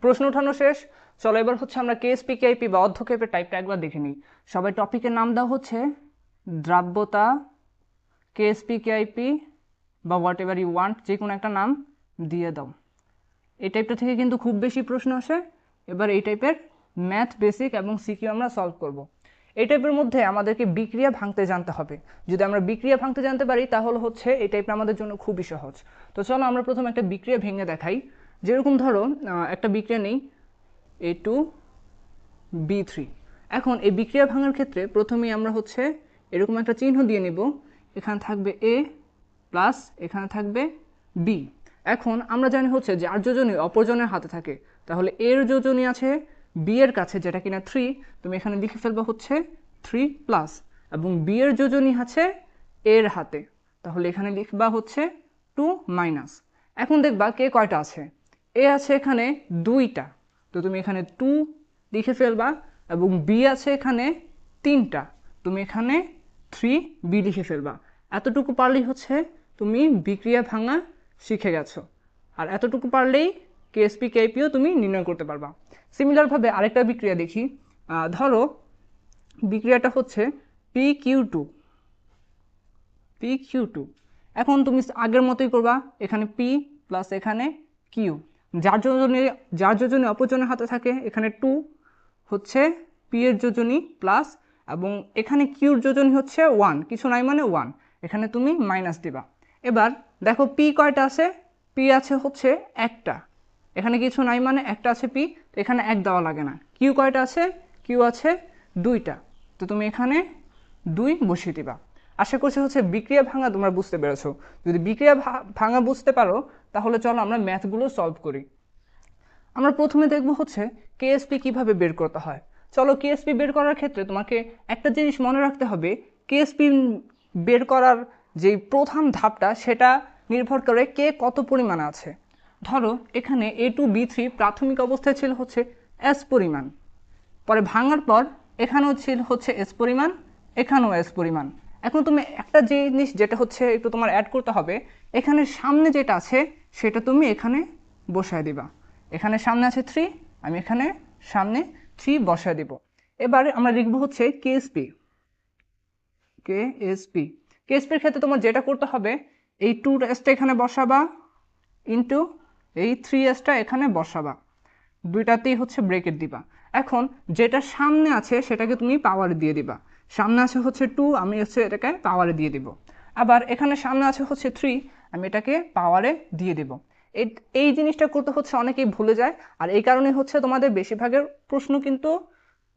প্রশ্ন উঠানো শেষ। চলো এবার হচ্ছে আমরা কেএসপি কেআইপি বা অর্ধক্ষেপের টাইপটা একবার দেখে নিই। সবাই টপিকের নাম দেওয়া হচ্ছে দ্রাব্যতা, কেএসপি কেআইপি বা হোয়াট এভার ইউ ওয়ান্ট, যে কোনো একটা নাম দিয়ে দাও। এই টাইপটা থেকে কিন্তু খুব বেশি প্রশ্ন আসে। এবার এই টাইপের ম্যাথ বেসিক এবং সিকিউ আমরা সলভ করব। এই টাইপের মধ্যে আমাদেরকে বিক্রিয়া ভাঙতে জানতে হবে। যদি আমরা বিক্রিয়া ভাঙতে জানতে পারি তাহলে হচ্ছে এই টাইপটা আমাদের জন্য খুবই সহজ। তো চলো আমরা প্রথমে একটা বিক্রিয়া ভেঙে দেখাই। যেরকম ধরো একটা বিক্রিয়া নেই A2B3। এখন এই বিক্রিয়া ভাঙার ক্ষেত্রে প্রথমেই আমরা হচ্ছে এরকম একটা চিহ্ন দিয়ে নিব। এখানে থাকবে A প্লাস এখানে থাকবে B। এখন আমরা জানি হচ্ছে যার যোজনী অপরজনের হাতে থাকে, তাহলে এর যোজনী আছে বি এর কাছে যেটা কিনা 3, তুমি এখানে লিখে ফেলবা হচ্ছে 3 প্লাস, এবং বি এর যোজনী আছে এর হাতে, তাহলে এখানে লিখবা হচ্ছে 2 মাইনাস। এখন দেখবা কে কয়টা আছে, এ আছে এখানে 2টা, তো তুমি এখানে 2 লিখে ফেলবা, এবং বি আছে এখানে 3টা, তুমি এখানে 3b লিখে ফেলবা। এতটুকু পারলেই হচ্ছে তুমি বিক্রিয়া ভাঙা শিখে গেছো। আর এতটুকু পারলেই কেএসপি কেআইপিও তুমি নির্ণয় করতে পারবা। সিমিলারভাবে আরেকটা বিক্রিয়া দেখি। ধরো বিক্রিয়াটা হচ্ছে PQ2। এখন তুমি আগের মতোই করবা, এখানে P প্লাস এখানে Q। যার যোজনী অপরজনের হাতে থাকে এখানে 2 হচ্ছে P এর যোজনী প্লাস, এবং এখানে Qর যোজনী হচ্ছে 1, কিছু নাই মানে 1, এখানে তুমি মাইনাস দিবা। এবার দেখো P কয়টা আছে, P আছে হচ্ছে একটা, এখানে কিছু নাই মানে একটা আছে P, তো এখানে 1 দেওয়া লাগে না। Q কয়টা আছে, Q আছে 2টা, তো তুমি এখানে 2 বসিয়ে দিবা। আশা করছি হচ্ছে বিক্রিয়া ভাঙা তোমরা বুঝতে পেরেছো। যদি বিক্রিয়া ভাঙা বুঝতে পারো তাহলে চলো আমরা ম্যাথগুলো সলভ করি। আমরা প্রথমে দেখব হচ্ছে কেএসপি কিভাবে বের করতে হয়। চলো কেএসপি বের করার ক্ষেত্রে তোমাকে একটা জিনিস মনে রাখতে হবে, কেএসপি বের করার যে প্রধান ধাপটা সেটা নির্ভর করে কে কত পরিমাণে আছে। ধরো এখানে A2B3 প্রাথমিক অবস্থায় ছিল হচ্ছে S পরিমাণ, পরে ভাঙার পর এখানেও ছিল হচ্ছে S পরিমাণ, এখানেও S পরিমাণ। এখন তুমি একটা জিনিস যেটা হচ্ছে একটু তোমার অ্যাড করতে হবে, এখানে সামনে যেটা আছে সেটা তুমি এখানে বসায় দিবা। এখানে সামনে আছে 3, আমি এখানে সামনে 3 বসায় দিব। এবার আমরা লিখব হচ্ছে কেএসপি। কেএসপির ক্ষেত্রে তোমার যেটা করতে হবে, এই 2s এখানে বসাবা ইন্টু এই 3s এখানে বসাবা, দুইটাতেই হচ্ছে ব্রেকেট দিবা। এখন যেটা সামনে আছে সেটাকে তুমি পাওয়ারে দিয়ে দিবা। সামনে আছে হচ্ছে 2, আমি হচ্ছে এটাকে পাওয়ারে দিয়ে দিব। আবার এখানে সামনে আছে হচ্ছে 3, আমি এটাকে পাওয়ারে দিয়ে দিব। এই জিনিসটা করতে হচ্ছে অনেকেই ভুলে যায়, আর এই কারণে হচ্ছে তোমাদের বেশিরভাগের প্রশ্ন কিন্তু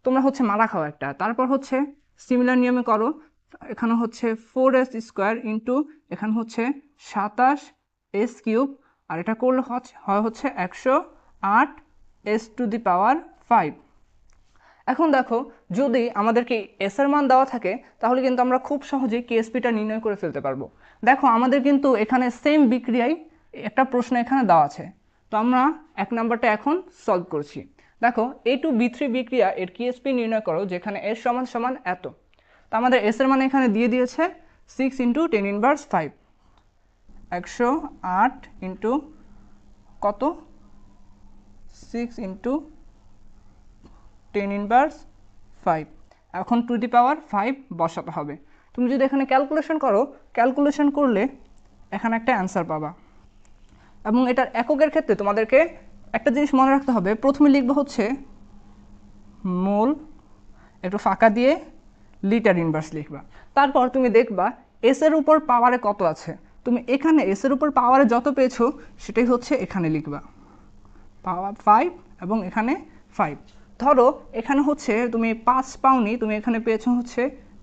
তোমরা হচ্ছে মারা খাও একটা। তারপর হচ্ছে সিমিলার নিয়মে করো। এখানে হচ্ছে 4s² ইন্টু এখানে হচ্ছে 27s³ আর এটা করলে হয় হচ্ছে 108s⁵। এখন দেখো যদি আমাদেরকে এস এর মান দেওয়া থাকে তাহলে কিন্তু আমরা খুব সহজেই কেএসপিটা নির্ণয় করে ফেলতে পারবো। দেখো আমাদের কিন্তু এখানে সেম বিক্রিয়ায় একটা প্রশ্ন এখানে দেওয়া আছে, তো আমরা 1 নাম্বারটা এখন সলভ করছি। দেখো A2B3 বিক্রিয়া এর কেএসপি নির্ণয় করো যেখানে S সমান সমান এত। তো আমাদের এস এর মান এখানে দিয়ে দিয়েছে 6 × 10⁵, 108 ইন্টু কত, 6 × 10⁵। এখন টু দি পাওয়ার 5 বসাতে হবে। তুমি যদি এখানে ক্যালকুলেশন করো, ক্যালকুলেশন করলে এখানে একটা অ্যান্সার পাবা। এবং এটার এককের ক্ষেত্রে তোমাদেরকে একটা জিনিস মনে রাখতে হবে, প্রথমে লিখবো হচ্ছে মোল, একটু ফাঁকা দিয়ে লিটার ইনভার্স লিখবা। তারপর তুমি দেখবা এস এর উপর পাওয়ারে কত আছে, তুমি এখানে এস এর উপর পাওয়ারে যত পেয়েছো সেটাই হচ্ছে এখানে লিখবা, পাওয়ার 5 এবং এখানে 5। ধরো এখানে হচ্ছে তুমি 5 পাওনি, তুমি এখানে পেয়েছো হচ্ছে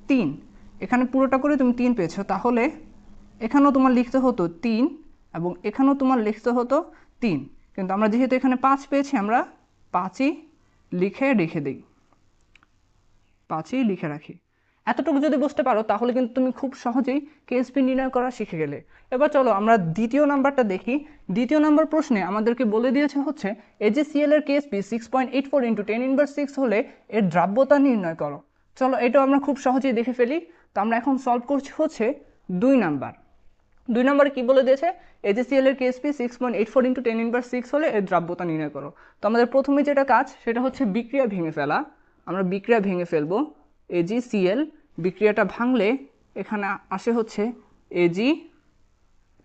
3, এখানে পুরোটা করে তুমি 3 পেয়েছো, তাহলে এখানেও তোমার লিখতে হতো 3 এবং এখানেও তোমার লিখতে হতো 3, কিন্তু আমরা যেহেতু এখানে 5 পেয়েছি আমরা 5ই লিখে রেখে দিই, 5ই লিখে রাখি। এতটুকু যদি বুঝতে পারো তাহলে কিন্তু তুমি খুব সহজেই কেএসপি নির্ণয় করা শিখে গেলে। এবার চলো আমরা দ্বিতীয় নাম্বারটা দেখি। দ্বিতীয় নাম্বার প্রশ্নে আমাদেরকে বলে দিয়েছে হচ্ছে AgCl এর কেএসপি 6.84 × 10⁻6 হলে এর দ্রাব্যতা নির্ণয় করো। চলো এটাও আমরা খুব সহজেই দেখে ফেলি। তো আমরা এখন সলভ করছি হচ্ছে 2 নাম্বার। 2 নম্বরে কি বলে দিয়েছে, AgCl এর KSP 6.84 × 10⁻6 হলে এর দ্রাব্যতা নির্ণয় করো। তো আমাদের প্রথমে যেটা কাজ সেটা হচ্ছে বিক্রিয়া ভেঙে ফেলা। আমরা বিক্রিয়া ভেঙে ফেলবো। AgCl বিক্রিয়াটা ভাঙলে এখানে আসে হচ্ছে Ag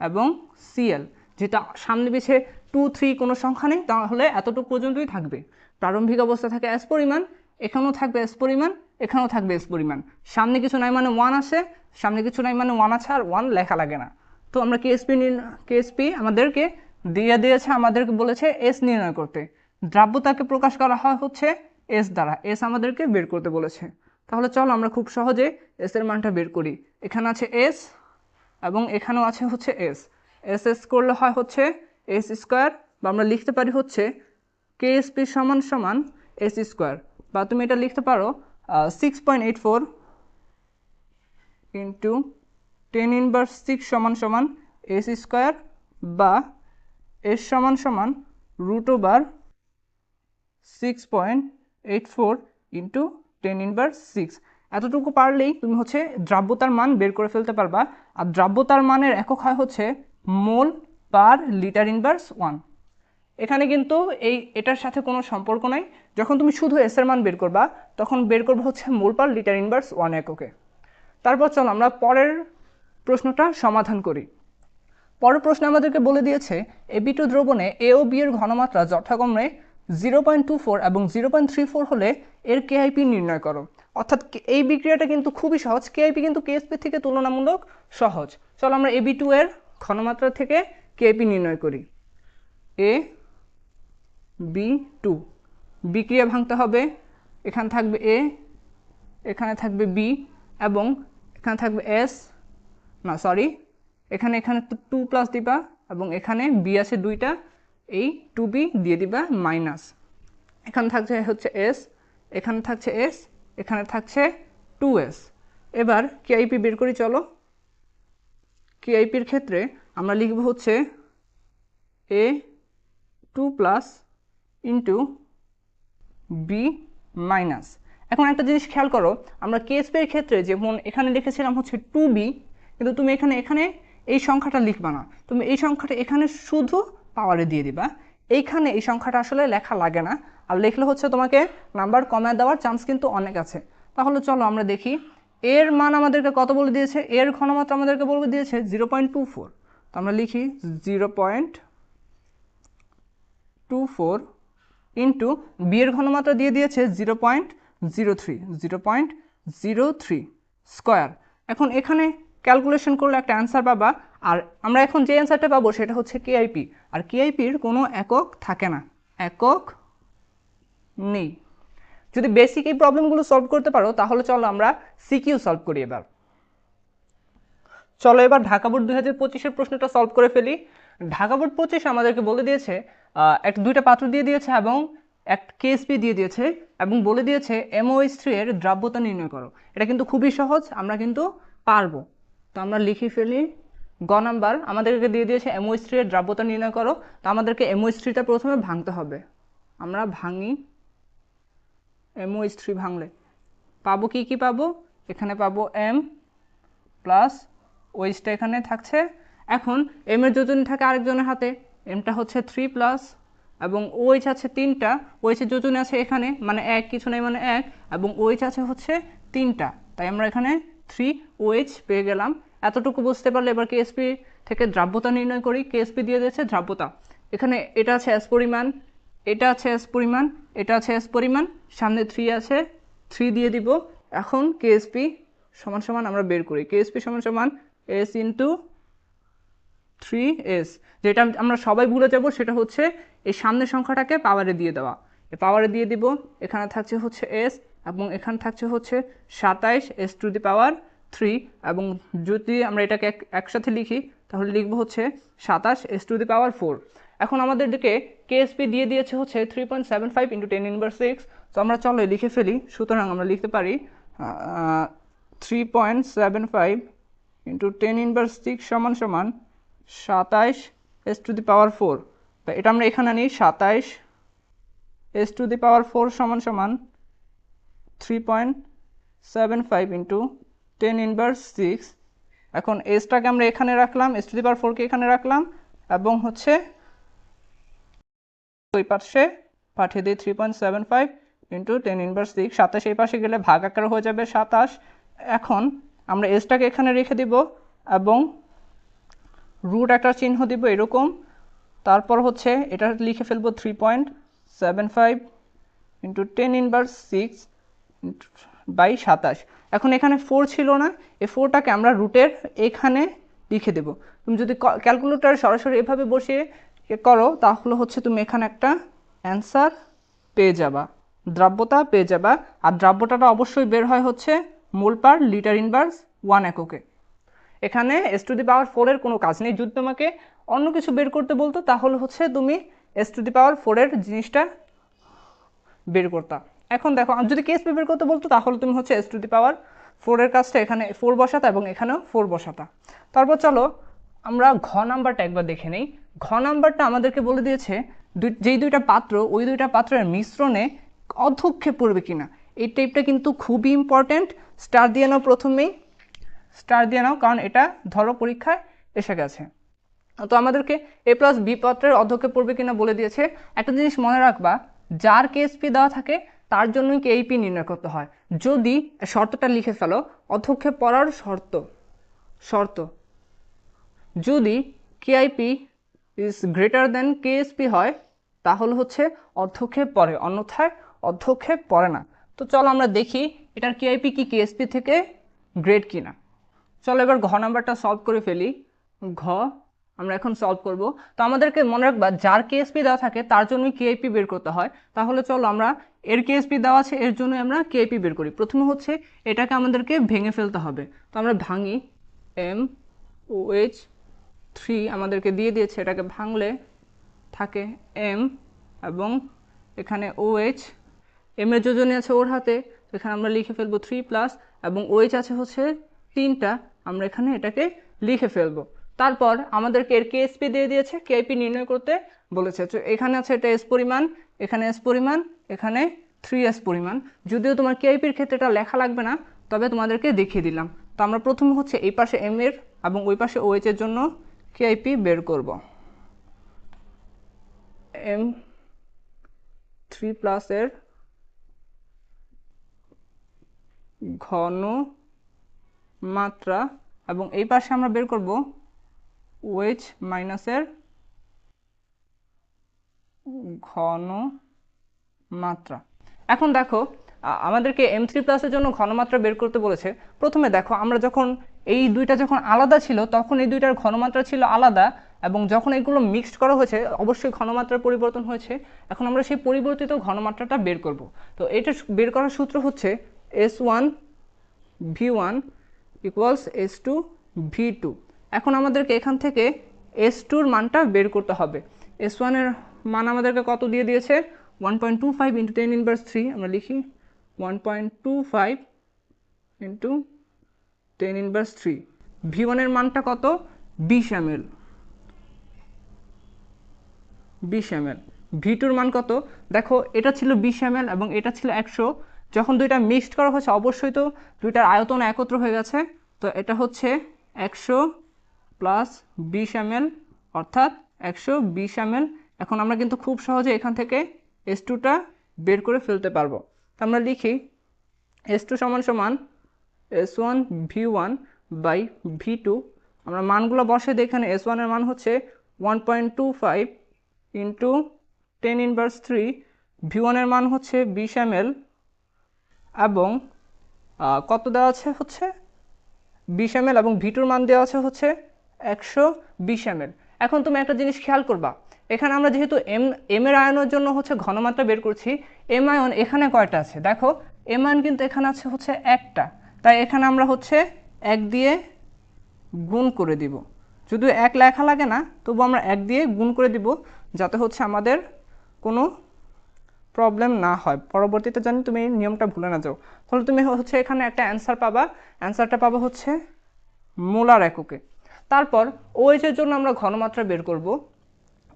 এবং Cl, যেটা সামনে পিছে 2 3 কোনো সংখ্যা নেই, তাহলে এতটুকু পর্যন্তই থাকবে। প্রারম্ভিক অবস্থা থাকে S পরিমাণ, এখানেও থাকবে S পরিমাণ, এখানেও থাকবে S পরিমাণ। সামনে কিছু নাই মানে 1 আসে, সামনে কিছু নাই মানে 1 আছে, আর 1 লেখা লাগে না। তো আমরা KSP আমাদেরকে দিয়ে দিয়েছে, আমাদেরকে বলেছে S নির্ণয় করতে। দ্রাব্যতাকে প্রকাশ করা হয় হচ্ছে S দ্বারা, S আমাদেরকে বের করতে বলেছে। তাহলে চলো আমরা খুব সহজে S এর মানটা বের করি। এখানে আছে S এবং এখানেও আছে হচ্ছে S করলে হয় হচ্ছে S², বা আমরা লিখতে পারি হচ্ছে KSP সমান সমান S², বা তুমি এটা লিখতে পারো 6.84 × 10⁻6 সমান সমান S², বা S সমান সমান √6.84 × 10⁻6। এতটুকু পারলেই তুমি হচ্ছে দ্রাব্যতার মান বের করে ফেলতে পারবা। আর দ্রাব্যতার মানের একক হয় হচ্ছে মোল পার লিটার/1। এখানে কিন্তু এটার সাথে কোনো সম্পর্ক নাই। যখন তুমি শুধু এস এর মান বের করবা তখন বের করবো হচ্ছে মোল পার লিটার/1 এককে। তারপর চলো আমরা পরের প্রশ্নটা সমাধান করি। পরের প্রশ্নে আমাদেরকে বলে দিয়েছে AB2 দ্রবণে A ও B এর ঘনমাত্রা যথাক্রমে 0.24 এবং 0.34 হলে এর KIP নির্ণয় করো। অর্থাৎ এই বিক্রিয়াটা কিন্তু খুবই সহজ, KIP কিন্তু KSP থেকে তুলনামূলক সহজ। চলো আমরা AB2 এর ঘনমাত্রা থেকে KIP নির্ণয় করি। AB2 বিক্রিয়া ভাঙতে হবে, এখানে থাকবে A, এখানে থাকবে B এবং এখানে থাকবে এখানে 2 প্লাস দিবা এবং এখানে B আছে 2টা, এই 2B দিয়ে দিবা মাইনাস। এখানে থাকছে হচ্ছে S, এখানে থাকছে S, এখানে থাকছে 2S। এবার KIP বের করি চলো। KIPর ক্ষেত্রে আমরা লিখব হচ্ছে A2 plus into B minus. এখন একটা জিনিস খেয়াল করো, আমরা KSP এর ক্ষেত্রে যেমন এখানে লিখেছিলাম হচ্ছে 2B, কিন্তু তুমি এখানে এই সংখ্যাটা লিখবা না, তুমি এই সংখ্যাটা এখানে শুধু পাওয়ারে দিয়ে দিবা। এইখানে এই সংখ্যাটা আসলে লেখা লাগে না, আর লিখলে হচ্ছে তোমাকে নাম্বার কমে দেওয়ার চান্স কিন্তু অনেক আছে। তাহলে চলো আমরা দেখি এর মান আমাদেরকে কত বলে দিয়েছে, এর ঘনমাত্রা আমাদেরকে বলে দিয়েছে 0.24। তো আমরা লিখি 0.24 ইন্টু বি এর ঘনমাত্রা দিয়ে দিয়েছে 0.03 স্কোয়ার। এখন এখানে ক্যালকুলেশন করলে একটা অ্যান্সার পাবা, আর আমরা এখন যে অ্যান্সারটা পাবো সেটা হচ্ছে KIP। আর KIPর কোনো একক থাকে না, একক নেই। যদি বেসিক এই প্রবলেমগুলো সলভ করতে পারো তাহলে চলো আমরা সিকিউ সলভ করি। চলো এবার ঢাকা বোর্ড 2025-এর প্রশ্নটা সলভ করে ফেলি। ঢাকা বোর্ড 25 আমাদেরকে বলে দিয়েছে দুইটা পাত্র দিয়ে দিয়েছে এবং একটা KSP দিয়ে দিয়েছে এবং বলে দিয়েছে MOH3 এর দ্রাব্যতা নির্ণয় করো। এটা কিন্তু খুবই সহজ, আমরা কিন্তু পারবো। তো আমরা লিখে ফেলি। গ নাম্বার আমাদেরকে দিয়ে দিয়েছে MOH3 এর দ্রাব্যতা নির্ণয় করো। তো আমাদেরকে MOH3টা প্রথমে ভাঙতে হবে। আমরা ভাঙি। MOH3 ভাঙলে পাবো কি পাবো, এখানে পাবো M প্লাস ওইচটা এখানে থাকছে। এখন এম এর যোজনী থাকে আরেকজনের হাতে, এমটা হচ্ছে 3 প্লাস এবং ওইচ আছে 3টা, ওইচের যোজনী আছে এখানে মানে 1, কিছু নেই মানে 1, এবং ওইচ আছে হচ্ছে 3টা, তাই আমরা এখানে 3OH পেয়ে গেলাম। এতটুকু বুঝতে পারলে এবার KSP থেকে দ্রাব্যতা নির্ণয় করি। KSP দিয়ে দিয়েছে দ্রাব্যতা, এখানে এটা আছে S পরিমাণ, এটা আছে S পরিমাণ, এটা আছে S পরিমাণ, সামনে 3 আছে, 3 দিয়ে দিব। এখন KSP সমান সমান আমরা বের করি, KSP সমান সমান S ইন্টু 3S। যেটা আমরা সবাই ভুলে যাব সেটা হচ্ছে এই সামনের সংখ্যাটাকে পাওয়ারে দিয়ে দেওয়া। পাওয়ারে দিয়ে দিব, এখানে থাকছে হচ্ছে S এবং এখানে থাকছে হচ্ছে 27S⁻3, এবং যদি আমরা এটাকে একসাথে লিখি তাহলে লিখবো হচ্ছে 27S⁴। এখন আমাদেরকে KSP দিয়ে দিয়েছে হচ্ছে 3.75 × 10⁻6। তো আমরা চলো লিখে ফেলি। সুতরাং আমরা লিখতে পারি 3.75 × 10⁻6 সমান সমান 27S⁴। তো এটা আমরা এখানে নিই, 27S⁴ সমান সমান 3.75 × 10⁻6 এখন এসটাকে আমরা এখানে রাখলাম, এস টু দি পাওয়ার 4কে এখানে রাখলাম, এবং হচ্ছে ওই পাশে পাঠিয়ে দিই 3.75 ইন্টু 10⁻6, 27 এই পাশে গেলে ভাগ আকারে হয়ে যাবে 27। এখন আমরা এসটাকে এখানে রেখে দিব এবং রুট একটা চিহ্ন দিব এরকম, তারপর হচ্ছে এটা লিখে ফেলবো 3.75 ইন্টু 10⁻6 বাই 27। এখন এখানে 4 ছিল না, এই 4টাকে আমরা রুটের এখানে লিখে দেব। তুমি যদি ক্যালকুলেটর সরাসরি এভাবে বসিয়ে করো তাহলে হচ্ছে তুমি এখানে একটা অ্যান্সার পেয়ে যাবা, দ্রাব্যতা পেয়ে যাবা। আর দ্রাব্যতাটা অবশ্যই বের হয় হচ্ছে মোল পার লিটার ইনভার্স 1 এককে। এখানে এস টু দি পাওয়ার 4-এর কোনো কাজ নেই। যদি তোমাকে অন্য কিছু বের করতে বলতো তাহলে হচ্ছে তুমি এস টু দি পাওয়ার 4-এর জিনিসটা বের করতা। এখন দেখো যদি কেএসপি বের করতে বলতো তাহলে তুমি হচ্ছে এস টু দি পাওয়ার 4-এর কাজটা এখানে 4 বসাতা এবং এখানেও 4 বসাতা। তারপর চলো আমরা ঘ নাম্বারটা একবার দেখে নেই। ঘ নাম্বারটা আমাদেরকে বলে দিয়েছে যেই দুইটা পাত্র ওই দুইটা পাত্রের মিশ্রণে অধক্ষেপ পড়বে কিনা। এই টাইপটা কিন্তু খুবই ইম্পর্টেন্ট, স্টার দিয়ে নাও, প্রথমেই স্টার দিয়ে নাও, কারণ এটা ধরো পরীক্ষায় এসে গেছে। তো আমাদেরকে এ প্লাস বি পাত্রের অধক্ষেপ পড়বে কিনা বলে দিয়েছে। একটা জিনিস মনে রাখবা, যার কেএসপি দেওয়া থাকে তার জন্যই কেইপি নির্ণয় করতে হয়। যদি শর্তটা লিখে ফেলো, অধক্ষেপ পড়ার শর্ত যদি KIP is greater than KSP হয় তাহলে হচ্ছে অধক্ষেপ পড়ে, অন্যথায় অধক্ষেপ পড়ে না। তো চলো আমরা দেখি এটার কেআইপি কি কেএসপি থেকে গ্রেড কিনা। চলো এবার ঘ নাম্বারটা সলভ করে ফেলি। ঘ আমরা এখন সলভ করব। তো আমাদেরকে মনে রাখবা যার কেএসপি দেওয়া থাকে তার জন্যই কেআইপি বের করতে হয়। তাহলে চলো আমরা এর কেএসপি দেওয়া আছে এর জন্য আমরা কেআইপি বের করি। প্রথমে হচ্ছে এটাকে আমাদেরকে ভেঙে ফেলতে হবে। তো আমরা ভাঙি, MOH3 আমাদেরকে দিয়ে দিয়েছে, এটাকে ভাঙলে থাকে M এবং এখানে OH, M এর যোজনী আছে ওর হাতে, এখানে আমরা লিখে ফেলবো 3+ এবং OH আছে হচ্ছে 3টা, আমরা এখানে এটাকে লিখে ফেলবো। তারপর আমাদেরকে এর কেএসপি দিয়ে দিয়েছে, কেআইপি নির্ণয় করতে বলেছে। তো এখানে আছে এটা এস পরিমাণ, এখানে এস পরিমাণ, এখানে 3s পরিমাণ। যদিও তোমার কেআইপির ক্ষেত্রে এটা লেখা লাগবে না, তবে তোমাদেরকে দেখিয়ে দিলাম। তো আমরা প্রথমে হচ্ছে এই পাশে এম এর এবং ওই পাশে OH এর জন্য কেআইপি বের করব। M3+ এর ঘন মাত্রা এবং এই পাশে আমরা বের করব OH- এর ঘন মাত্রা। এখন দেখো আমাদেরকে M3+ এর জন্য ঘনমাত্রা বের করতে বলেছে। প্রথমে দেখো আমরা যখন এই দুইটা যখন আলাদা ছিল তখন এই দুইটার ঘনমাত্রা ছিল আলাদা, এবং যখন এগুলো মিক্সড করা হয়েছে অবশ্যই ঘনমাত্রার পরিবর্তন হয়েছে। এখন আমরা সেই পরিবর্তিত ঘনমাত্রাটা বের করব। তো এটা বের করার সূত্র হচ্ছে S1V1 = S2V2। এখন আমাদেরকে এখান থেকে S2-র মানটা বের করতে হবে। S1-এর মান আমাদেরকে কত দিয়ে দিয়েছে, 1.25 × 10⁻3। আমরা লিখি 1.25 × 10⁻3। V1-এর মানটা কত, 20 ml। V2-র মান কত, দেখো এটা ছিল 20 ml এবং এটা ছিল 100। যখন দুইটা মিক্সড করা হয়েছে অবশ্যই তো দুইটার আয়তন একত্র হয়ে গেছে। তো এটা হচ্ছে 100 + 20 ml অর্থাৎ 120 ml। এখন আমরা কিন্তু খুব সহজে এখান থেকে S2টা বের করে ফেলতে পারবো। তো আমরা লিখি S2 = S1V1/V2। আমরা মানগুলো বসে দিই। এখানে S1-এর মান হচ্ছে 1.25 × 10⁻3, V1-এর মান হচ্ছে 20 ml এবং কত দেওয়া আছে হচ্ছে 20 ml এবং V2-র মান দেওয়া আছে হচ্ছে 120 ml। এখন তুমি একটা জিনিস খেয়াল করবা, এখানে আমরা যেহেতু এম এর আয়নের জন্য হচ্ছে ঘনমাত্রা বের করছি, এম আয়ন এখানে কয়টা আছে দেখো, এম আয়ন কিন্তু এখানে আছে হচ্ছে একটা, তাই এখানে আমরা হচ্ছে 1 দিয়ে গুণ করে দিব। যদিও 1 লেখা লাগে না তবু আমরা 1 দিয়ে গুণ করে দিব যাতে হচ্ছে আমাদের কোনো প্রবলেম না হয়, পরবর্তীতে জানি তুমি এই নিয়মটা ভুলে না যাও। তাহলে তুমি হচ্ছে এখানে একটা অ্যান্সার পাবা, অ্যান্সারটা পাবা হচ্ছে মোলার এককে। তারপর OH এর জন্য আমরা ঘনমাত্রা বের করব।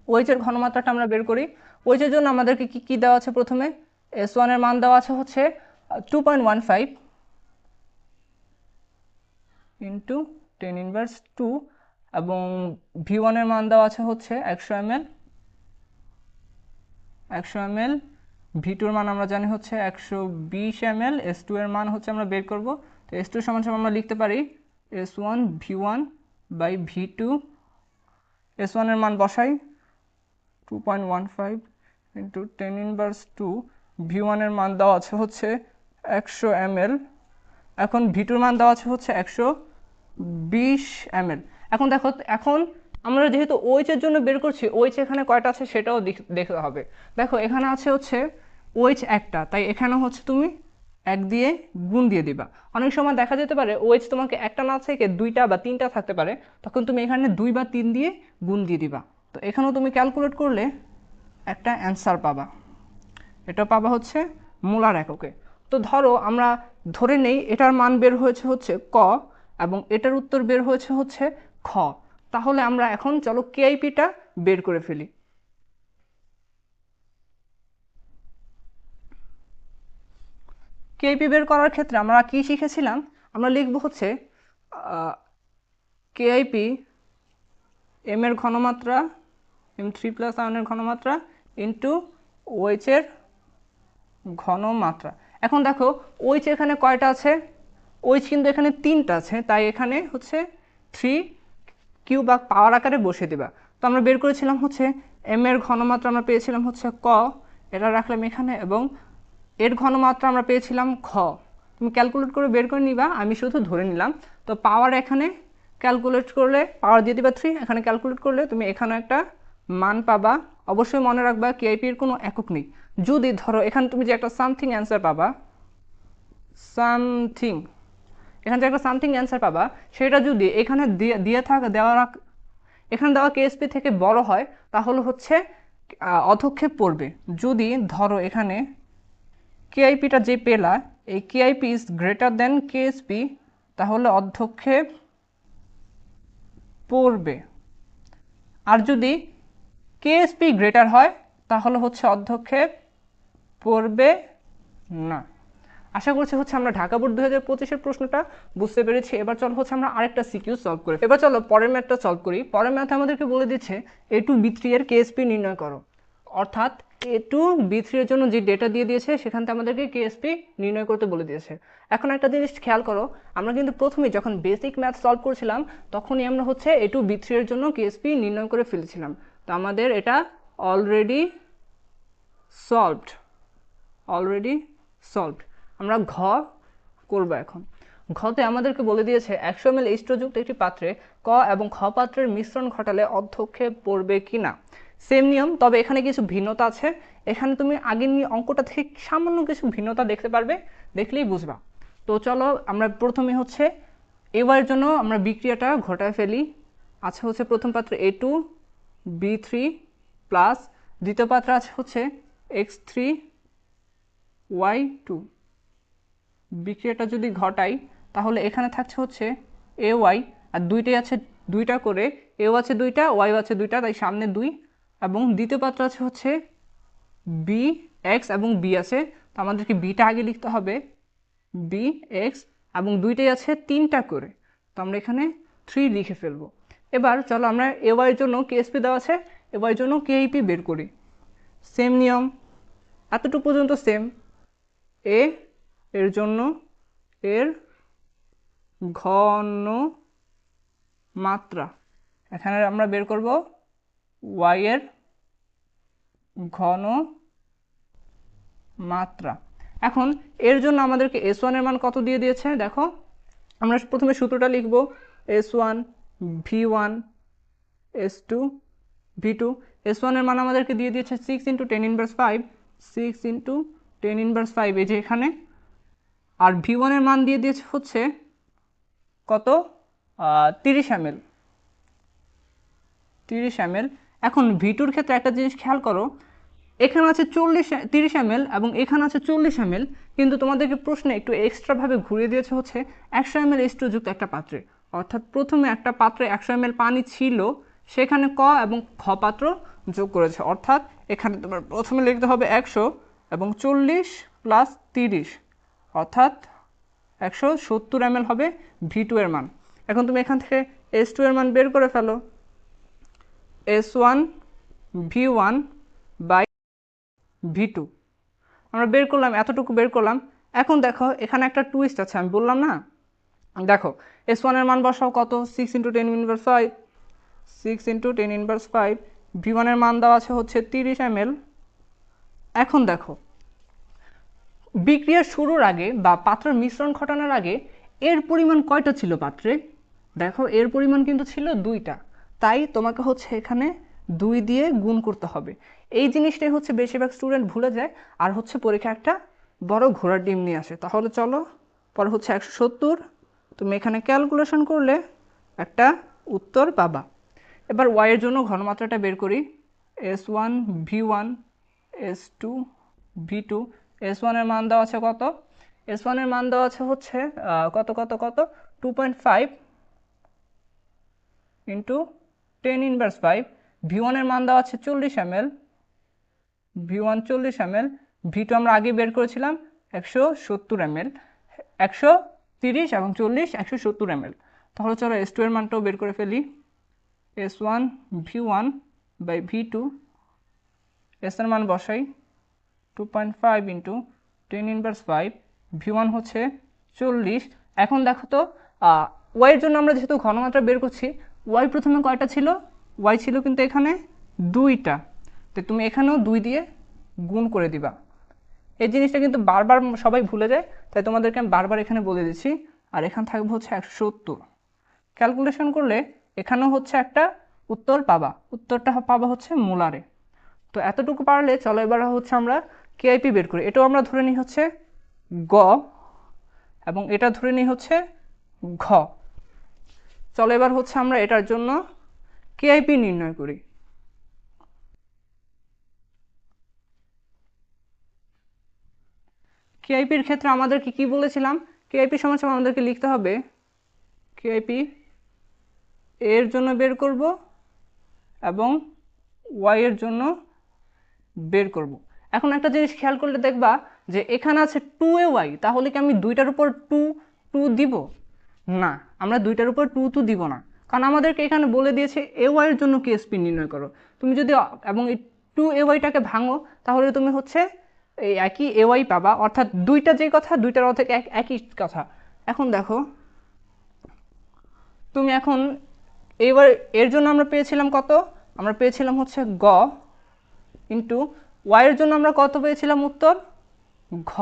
OH এর ঘনমাত্রাটা আমরা বের করি। OH এর জন্য আমাদেরকে কি দেওয়া আছে, প্রথমে S1-এর মান দেওয়া আছে হচ্ছে 2.15 × 10^2 এবং V1 এর মান দেওয়া আছে হচ্ছে 100 ml, V2 এর মান আমরা জানি হচ্ছে 120 ml, S2 এর মান হচ্ছে আমরা বের করব। তো S2 সমান সমান আমরা লিখতে পারি S1 V1 by V2, S1 এর মান বসাই 2.15 ইন্টু 10^2, V1 এর মান দেওয়া আছে হচ্ছে 100 ml, এখন V2 এর মান দেওয়া আছে হচ্ছে 120 ml। এখন দেখো, এখন আমরা যেহেতু OH এর জন্য বের করছি, OH এখানে কয়টা আছে সেটাও দেখতে হবে। দেখো এখানে আছে হচ্ছে OH একটা, তাই এখানে হচ্ছে তুমি 1 দিয়ে গুণ দিয়ে দিবা। অনেক সময় দেখা যেতে পারে OH তোমাকে একটা না থেকে 2টা বা 3টা থাকতে পারে, তখন তুমি এখানে 2 বা 3 দিয়ে গুণ দিয়ে দিবা। তো এখানেও তুমি ক্যালকুলেট করলে একটা অ্যান্সার পাবা, এটা পাবা হচ্ছে মোলার এককে। তো ধরো আমরা ধরে নেই এটার মান বের হয়েছে হচ্ছে ক এবং এটার উত্তর বের হয়েছে হচ্ছে খ, তাহলে আমরা এখন চলো কেআইপিটা বের করে ফেলি। কেআইপি বের করার ক্ষেত্রে আমরা কি শিখেছিলাম, আমরা লিখব হচ্ছে কেআইপি এম এর ঘনমাত্রা M3+ আয়নের ঘনমাত্রা ইন্টু OH এর ঘনমাত্রা। এখন দেখো OH এখানে কয়টা আছে, OH কিন্তু এখানে 3টা আছে, তাই এখানে হচ্ছে 3 বা পাওয়ার আকারে বসে দিবা। তো আমরা বের করেছিলাম হচ্ছে M এর ঘনমাত্রা আমরা পেয়েছিলাম হচ্ছে ক, এটা রাখলাম এখানে, এবং এর ঘনমাত্রা আমরা পেয়েছিলাম খ। তুমি ক্যালকুলেট করে বের করে নিবা, আমি শুধু ধরে নিলাম। তো পাওয়ার এখানে ক্যালকুলেট করলে পাওয়ার দিয়ে দিবা 3, এখানে ক্যালকুলেট করলে তুমি এখানে একটা মান পাবা। অবশ্যই মনে রাখবা কেআইপির কোনো একক নেই। যদি ধরো এখানে তুমি যে একটা সামথিং অ্যান্সার পাবা, সামথিং, এখানে যে একটা সামথিং অ্যান্সার পাবা, সেটা যদি এখানে এখানে দেওয়া কেএসপি থেকে বড় হয়, তাহলে হচ্ছে অধক্ষেপ পড়বে। যদি ধরো এখানে কেআইপিটা যে পেলা, এই KIP is greater than KSP, তাহলে অধক্ষেপ পড়বে। আর যদি কেএসপি গ্রেটার হয়, তাহলে হচ্ছে অধক্ষেপ পড়বে না। আশা করছি হচ্ছে আমরা ঢাকা বোর্ড 2025-এর প্রশ্নটা বুঝতে পেরেছি। এবার চলো হচ্ছে আমরা আরেকটা সিকিউ সলভ করি। এবার চলো পরের ম্যাথটা সলভ করি। পরের ম্যাথে আমাদেরকে বলে দিচ্ছে A2B3 এর কেএসপি নির্ণয় করো। অর্থাৎ A2B3 এর জন্য যে ডেটা দিয়ে দিয়েছে সেখান থেকে আমাদেরকে কেএসপি নির্ণয় করতে বলে দিয়েছে। এখন একটা জিনিস খেয়াল করো, আমরা কিন্তু প্রথমেই যখন বেসিক ম্যাথ সলভ করছিলাম তখনই আমরা হচ্ছে A2B3 এর জন্য কেএসপি নির্ণয় করে ফেলেছিলাম। তো আমাদের এটা অলরেডি সলভড। আমরা ঘ করব। এখন ঘতে আমাদেরকে বলে দিয়েছে 100 ml H2যুক্ত একটি পাত্রে ক এবং খ পাত্রের মিশ্রণ ঘটালে অধক্ষেপ পড়বে কিনা। সেম নিয়ম, তবে এখানে কিছু ভিন্নতা আছে। এখানে তুমি আগের অঙ্কটা থেকে সামান্য কিছু ভিন্নতা দেখতে পারবে, দেখলেই বুঝবা। তো চলো আমরা প্রথমে হচ্ছে এবার জন্য আমরা বিক্রিয়াটা ঘটায় ফেলি। আছে হচ্ছে প্রথম পাত্রে A2B3 প্লাস দ্বিতীয় পাত্রে আছে হচ্ছে X3Y2। বিক্রিয়াটা যদি ঘটাই তাহলে এখানে থাকছে হচ্ছে AY, আর দুইটাই আছে 2টা করে, এও আছে 2টা, ওয়াইও আছে 2টা, তাই সামনে 2, এবং দ্বিতীয় পাত্র আছে হচ্ছে BX এবং B আছে, তো আমাদেরকে বিটা আগে লিখতে হবে BX, এবং দুইটাই আছে 3টা করে, তো আমরা এখানে 3 লিখে ফেলবো। এবার চলো আমরা AY এর জন্য কেএসপি দেওয়া আছে, AY এর জন্য কেইপি বের করি। সেম নিয়ম, এতটুকু পর্যন্ত সেম। এ এর জন্য এর ঘন মাত্রা, এখানে আমরা বের করব y এর ঘন মাত্রা। এখন এর জন্য আমাদেরকে S1 এর মান কত দিয়ে দিয়েছে দেখো, আমরা প্রথমে সূত্রটা লিখব S1 V1 S2 V2। S1 এর মান আমাদেরকে দিয়ে দিয়েছে 6 × 10⁻⁵, 6 × 10⁻⁵, এই যে এখানে। আর V1 এর মান দিয়ে দিয়েছে হচ্ছে কত, 30 ml। এখন V2-র ক্ষেত্রে একটা জিনিস খেয়াল করো, এখানে আছে 30 ml এবং এখানে আছে 40 ml, কিন্তু তোমাদেরকে প্রশ্নে একটু এক্সট্রাভাবে ঘুরিয়ে দিয়েছে হচ্ছে 100 ml H2যুক্ত একটা পাত্রে। অর্থাৎ প্রথমে একটা পাত্রে 100 ml পানি ছিল, সেখানে ক এবং খ পাত্র যোগ করেছে। অর্থাৎ এখানে তোমার প্রথমে লিখতে হবে 100 এবং 40 + 30, অর্থাৎ 170 ml হবে V2 এর মান। এখন তুমি এখান থেকে S2 এর মান বের করে ফেলো, S1 V1 বাই V2 আমরা বের করলাম, এতটুকু বের করলাম। এখন দেখো এখানে একটা টুইস্ট আছে, আমি বললাম না, দেখো S1 এর মান বসাও কত, 6 × 10⁻5, 6 × 10⁻5, V1 এর মান দেওয়া আছে হচ্ছে 30 ml। এখন দেখো বিক্রিয়ার শুরুর আগে বা পাত্রের মিশ্রণ ঘটানোর আগে এর পরিমাণ কয়টা ছিল পাত্রে, দেখো এর পরিমাণ কিন্তু ছিল 2টা, তাই তোমাকে হচ্ছে এখানে 2 দিয়ে গুণ করতে হবে। এই জিনিসটাই হচ্ছে বেশিরভাগ স্টুডেন্ট ভুলে যায়, আর হচ্ছে পরীক্ষা একটা বড় ঘোড়ার ডিম নিয়ে আসে। তাহলে চলো পরে হচ্ছে 170, তুমি এখানে ক্যালকুলেশন করলে একটা উত্তর পাবা। এবার ওয়াইয়ের জন্য ঘনমাত্রাটা বের করি, S1 V1 S2 V2। S1 এর মান দেওয়া আছে কত, S1 এর মান দেওয়া আছে হচ্ছে কত কত কত 2.5 × 10⁻5। V1 এর মান দেওয়া আছে 40 ml, V1 40 ml, V2 আমরা আগে বের করেছিলাম 170 ml, 130 এবং 40 170 ml। তাহলে চলো S2 এর মানটাও বের করে ফেলি, S1 V1 by V2, S এর মান বসাই 2.5 × 10⁻5, V1 হচ্ছে 40। এখন দেখো তো ওয়াইয়ের জন্য আমরা যেহেতু ঘনমাত্রা বের করছি, ওয়াই প্রথমে কয়টা ছিল, ওয়াই ছিল কিন্তু এখানে 2টা, তো তুমি এখানেও 2 দিয়ে গুণ করে দিবা। এই জিনিসটা কিন্তু বারবার সবাই ভুলে যায়, তাই তোমাদেরকে আমি বারবার এখানে বলে দিচ্ছি। আর এখানে থাকবে হচ্ছে 170, ক্যালকুলেশন করলে এখানেও হচ্ছে একটা উত্তর পাবা, উত্তরটা পাবা হচ্ছে মোলারে। তো এতটুকু পারলে চলো এবার হচ্ছে আমরা কেআইপি বের করি। এটাও আমরা ধরে নিই হচ্ছে গ, এবং এটা ধরে নিই হচ্ছে ঘ। চলো এবার হচ্ছে আমরা এটার জন্য কেআইপি নির্ণয় করি। কেআইপির ক্ষেত্রে আমাদেরকে কি বলেছিলাম, কেআইপি সমান আমাদেরকে লিখতে হবে কেআইপি এর জন্য বের করব এবং ওয়াই এর জন্য বের করব। এখন একটা জিনিস খেয়াল করলে দেখবা যে এখানে আছে 2ay, তাহলে কি আমি 2টার উপর 2 দিব না, আমরা 2টার উপর 2 দিব না, কারণ আমাদেরকে এখানে বলে দিয়েছে ay এর জন্য কেএসপি নির্ণয় করো। তুমি যদি এবং এই 2ayটাকে ভাঙো তাহলে তুমি হচ্ছে এই একই ay পাবা, অর্থাৎ দুইটা যে কথা দুইটার অর্থে একই কথা। এখন দেখো তুমি এখন এবার এর জন্য আমরা পেয়েছিলাম কত, আমরা পেয়েছিলাম হচ্ছে গ, ইন্টু ওয়াইয়ের জন্য আমরা কত পেয়েছিলাম উত্তর ঘ।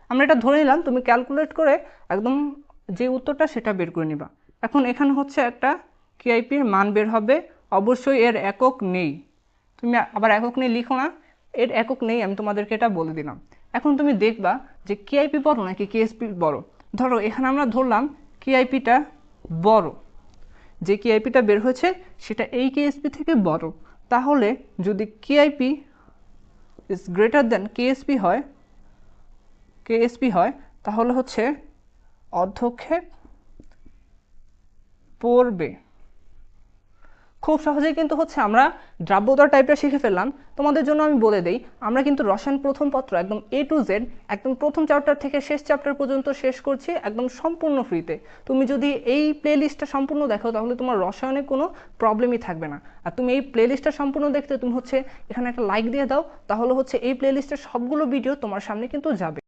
আমরা এটা ধরে নিলাম, তুমি ক্যালকুলেট করে একদম যে উত্তরটা সেটা বের করে নিবা। এখন এখানে হচ্ছে একটা কেআইপির মান বের হবে, অবশ্যই এর একক নেই, তুমি আবার একক নেই লিখো না, এর একক নেই, আমি তোমাদেরকে এটা বলে দিলাম। এখন তুমি দেখবা যে কেআইপি বড় নাকি কেএসপি বড়। ধরো এখানে আমরা ধরলাম কেআইপিটা বড়, যে কেআইপিটা বের হয়েছে সেটা এই কেএসপি থেকে বড়, তাহলে যদি KIP is greater than KSP হয় তাহলে হচ্ছে অর্ধক্ষেপ পড়বে। খুব সহজেই কিন্তু হচ্ছে আমরা দ্রাব্যতার টাইপটা শিখে ফেললাম। তোমাদের জন্য আমি বলে দেই, আমরা কিন্তু রসায়ন প্রথম পত্র একদম A to Z একদম প্রথম চ্যাপ্টার থেকে শেষ চ্যাপ্টার পর্যন্ত শেষ করছি একদম সম্পূর্ণ ফ্রিতে। তুমি যদি এই প্লেলিস্টটা সম্পূর্ণ দেখো তাহলে তোমার রসায়নে কোনো প্রবলেমই থাকবে না। আর তুমি এই প্লেলিস্টটা সম্পূর্ণ দেখতে তুমি হচ্ছে এখানে একটা লাইক দিয়ে দাও, তাহলে হচ্ছে এই প্লেলিস্টের সবগুলো ভিডিও তোমার সামনে কিন্তু যাবে।